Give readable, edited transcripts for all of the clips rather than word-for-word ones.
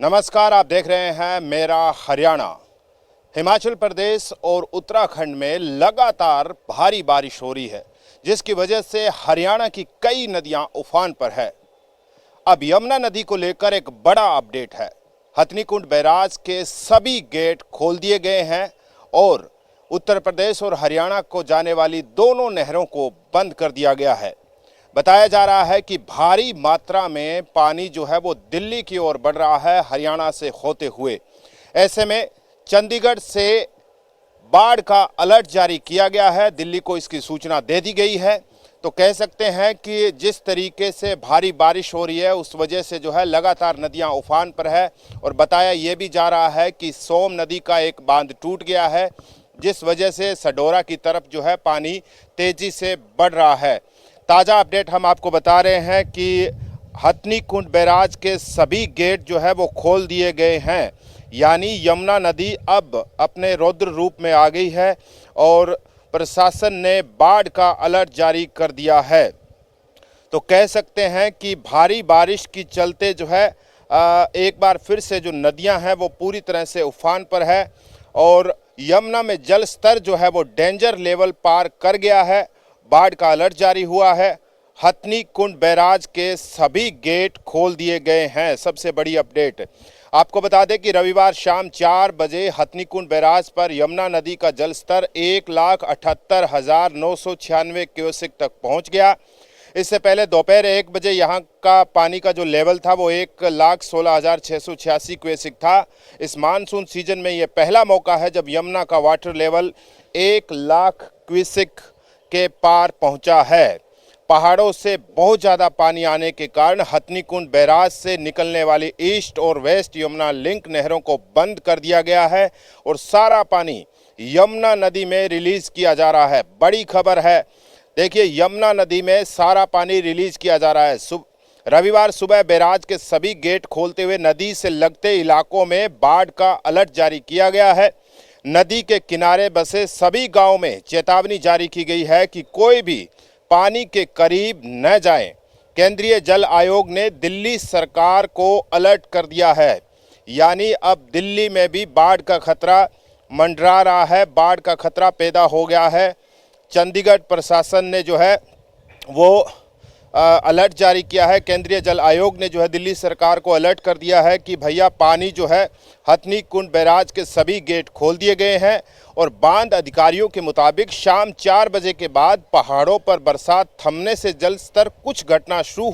नमस्कार, आप देख रहे हैं मेरा हरियाणा। हिमाचल प्रदेश और उत्तराखंड में लगातार भारी बारिश हो रही है, जिसकी वजह से हरियाणा की कई नदियां उफान पर है। अब यमुना नदी को लेकर एक बड़ा अपडेट है। हथनीकुंड बैराज के सभी गेट खोल दिए गए हैं और उत्तर प्रदेश और हरियाणा को जाने वाली दोनों नहरों को बंद कर दिया गया है। बताया जा रहा है कि भारी मात्रा में पानी जो है वो दिल्ली की ओर बढ़ रहा है, हरियाणा से होते हुए। ऐसे में चंडीगढ़ से बाढ़ का अलर्ट जारी किया गया है, दिल्ली को इसकी सूचना दे दी गई है। तो कह सकते हैं कि जिस तरीके से भारी बारिश हो रही है उस वजह से जो है लगातार नदियां उफान पर है। और बताया ये भी जा रहा है कि सोम नदी का एक बांध टूट गया है, जिस वजह से सडोरा की तरफ जो है पानी तेजी से बढ़ रहा है। ताज़ा अपडेट हम आपको बता रहे हैं कि हथनीकुंड बैराज के सभी गेट जो है वो खोल दिए गए हैं, यानी यमुना नदी अब अपने रौद्र रूप में आ गई है और प्रशासन ने बाढ़ का अलर्ट जारी कर दिया है। तो कह सकते हैं कि भारी बारिश की चलते जो है एक बार फिर से जो नदियां हैं वो पूरी तरह से उफान पर है और यमुना में जल स्तर जो है वो डेंजर लेवल पार कर गया है। बाढ़ का अलर्ट जारी हुआ है। हथनीकुंड बैराज के सभी गेट खोल दिए गए हैं। सबसे बड़ी अपडेट आपको बता दें कि रविवार शाम 4 बजे हथनीकुंड बैराज पर यमुना नदी का जलस्तर 1,78,996 क्यूसेक तक पहुंच गया। इससे पहले दोपहर 1 बजे यहां का पानी का जो लेवल था वो 1,16,686 क्यूसेक था। इस मानसून सीजन में ये पहला मौका है जब यमुना का वाटर लेवल 1 लाख क्यूसेक के पार पहुंचा है। पहाड़ों से बहुत ज़्यादा पानी आने के कारण हथनीकुंड बैराज से निकलने वाली ईस्ट और वेस्ट यमुना लिंक नहरों को बंद कर दिया गया है और सारा पानी यमुना नदी में रिलीज़ किया जा रहा है। बड़ी खबर है, देखिए यमुना नदी में सारा पानी रिलीज़ किया जा रहा है। रविवार सुबह बैराज के सभी गेट खोलते हुए नदी से लगते इलाकों में बाढ़ का अलर्ट जारी किया गया है। नदी के किनारे बसे सभी गांव में चेतावनी जारी की गई है कि कोई भी पानी के करीब न जाएं। केंद्रीय जल आयोग ने दिल्ली सरकार को अलर्ट कर दिया है, यानी अब दिल्ली में भी बाढ़ का खतरा मंडरा रहा है, बाढ़ का खतरा पैदा हो गया है। चंडीगढ़ प्रशासन ने जो है वो अलर्ट जारी किया है। केंद्रीय जल आयोग ने जो है दिल्ली सरकार को अलर्ट कर दिया है कि भैया पानी जो है हथनीकुंड बैराज के सभी गेट खोल दिए गए हैं और बांध अधिकारियों के मुताबिक शाम 4 बजे के बाद पहाड़ों पर बरसात थमने से जल स्तर कुछ घटना शुरू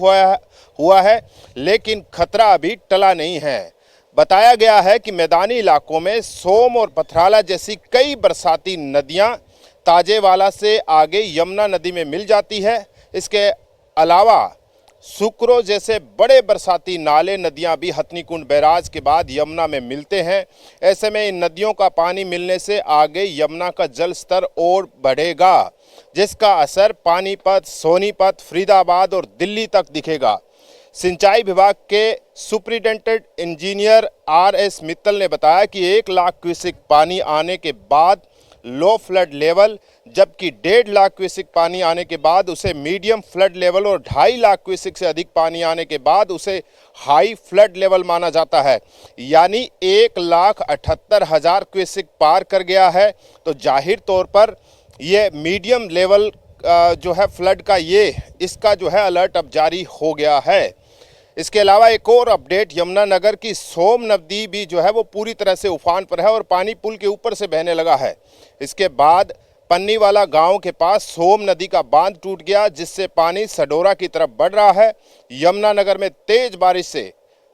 हुआ है, लेकिन खतरा अभी टला नहीं है। बताया गया है कि मैदानी इलाकों में सोम और पथराला जैसी कई बरसाती नदियाँ ताजेवाला से आगे यमुना नदी में मिल जाती है। इसके अलावा सुकरो जैसे बड़े बरसाती नाले नदियां भी हथनीकुंड बैराज के बाद यमुना में मिलते हैं। ऐसे में इन नदियों का पानी मिलने से आगे यमुना का जल स्तर और बढ़ेगा, जिसका असर पानीपत, सोनीपत, फरीदाबाद और दिल्ली तक दिखेगा। सिंचाई विभाग के सुपरिटेंडेंट इंजीनियर RS मित्तल ने बताया कि 1 लाख क्यूसेक पानी आने के बाद लो फ्लड लेवल, जबकि 1.5 लाख क्यूसेक पानी आने के बाद उसे मीडियम फ्लड लेवल और 2.5 लाख क्यूसेक से अधिक पानी आने के बाद उसे हाई फ्लड लेवल माना जाता है। यानी 1,78,000 क्यूसेक पार कर गया है। तो जाहिर तौर पर ये मीडियम लेवल जो है फ्लड का इसका जो है अलर्ट अब जारी हो गया है। इसके अलावा एक और अपडेट, यमुनानगर की सोम नदी भी जो है वो पूरी तरह से उफान पर है और पानी पुल के ऊपर से बहने लगा है। इसके बाद पन्नीवाला गांव के पास सोम नदी का बांध टूट गया, जिससे पानी सडोरा की तरफ बढ़ रहा है। यमुनानगर में तेज बारिश से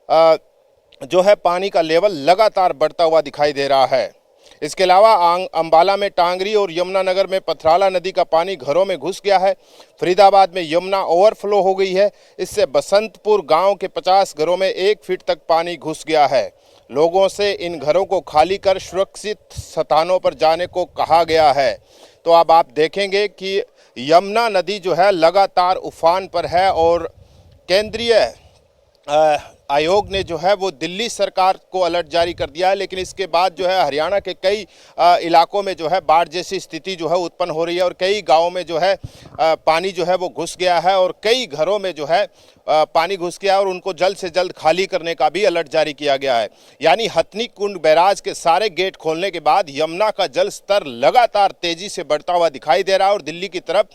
जो है पानी का लेवल लगातार बढ़ता हुआ दिखाई दे रहा है। इसके अलावा अंबाला में टांगरी और यमुनानगर में पथराला नदी का पानी घरों में घुस गया है। फरीदाबाद में यमुना ओवरफ्लो हो गई है। इससे बसंतपुर गांव के 50 घरों में 1 फीट तक पानी घुस गया है। लोगों से इन घरों को खाली कर सुरक्षित स्थानों पर जाने को कहा गया है। तो अब आप देखेंगे कि यमुना नदी जो है लगातार उफान पर है और केंद्रीय आयोग ने जो है वो दिल्ली सरकार को अलर्ट जारी कर दिया है। लेकिन इसके बाद जो है हरियाणा के कई इलाकों में जो है बाढ़ जैसी स्थिति जो है उत्पन्न हो रही है और कई गांवों में जो है पानी जो है वो घुस गया है और कई घरों में जो है पानी घुस गया और उनको जल्द से जल्द खाली करने का भी अलर्ट जारी किया गया है। यानी हथनी कुंड बैराज के सारे गेट खोलने के बाद यमुना का जल स्तर लगातार तेजी से बढ़ता हुआ दिखाई दे रहा है और दिल्ली की तरफ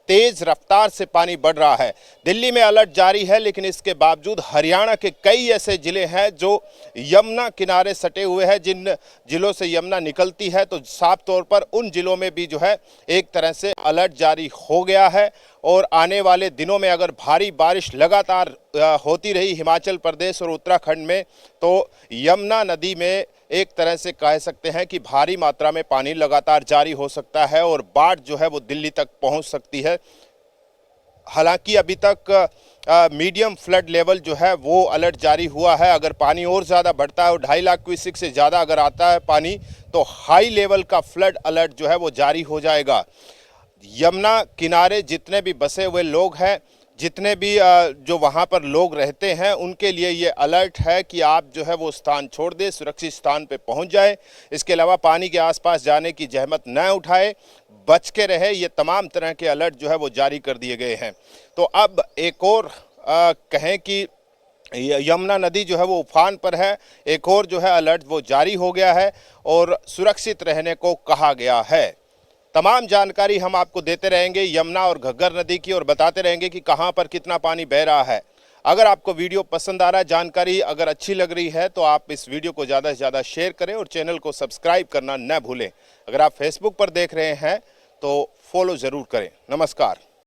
तेज रफ्तार से पानी बढ़ रहा है। दिल्ली में अलर्ट जारी है, लेकिन इसके बावजूद हरियाणा के कई ऐसे जिले हैं जो यमुना किनारे सटे हुए हैं। जिन जिलों से यमुना निकलती है तो साफ तौर पर उन जिलों में भी जो है एक तरह से अलर्ट जारी हो गया है और आने वाले दिनों में अगर भारी बारिश लगातार होती रही हिमाचल प्रदेश और उत्तराखंड में तो यमुना नदी में एक तरह से कह सकते हैं कि भारी मात्रा में पानी लगातार जारी हो सकता है और बाढ़ जो है वो दिल्ली तक पहुंच सकती है। हालांकि अभी तक मीडियम फ्लड लेवल जो है वो अलर्ट जारी हुआ है। अगर पानी और ज़्यादा बढ़ता है और 2.5 लाख क्यूसेक से ज़्यादा अगर आता है पानी तो हाई लेवल का फ्लड अलर्ट जो है वो जारी हो जाएगा। यमुना किनारे जितने भी बसे हुए लोग हैं, जितने भी जो वहाँ पर लोग रहते हैं, उनके लिए ये अलर्ट है कि आप जो है वो स्थान छोड़ दें, सुरक्षित स्थान पे पहुँच जाए। इसके अलावा पानी के आसपास जाने की जहमत न उठाए, बच के रहे। ये तमाम तरह के अलर्ट जो है वो जारी कर दिए गए हैं। तो अब एक और कहें कि यमुना नदी जो है वो उफान पर है, एक और जो है अलर्ट वो जारी हो गया है और सुरक्षित रहने को कहा गया है। तमाम जानकारी हम आपको देते रहेंगे यमुना और घग्गर नदी की और बताते रहेंगे कि कहां पर कितना पानी बह रहा है। अगर आपको वीडियो पसंद आ रहा है, जानकारी अगर अच्छी लग रही है तो आप इस वीडियो को ज़्यादा से ज़्यादा शेयर करें और चैनल को सब्सक्राइब करना न भूलें। अगर आप फेसबुक पर देख रहे हैं तो फॉलो ज़रूर करें। नमस्कार।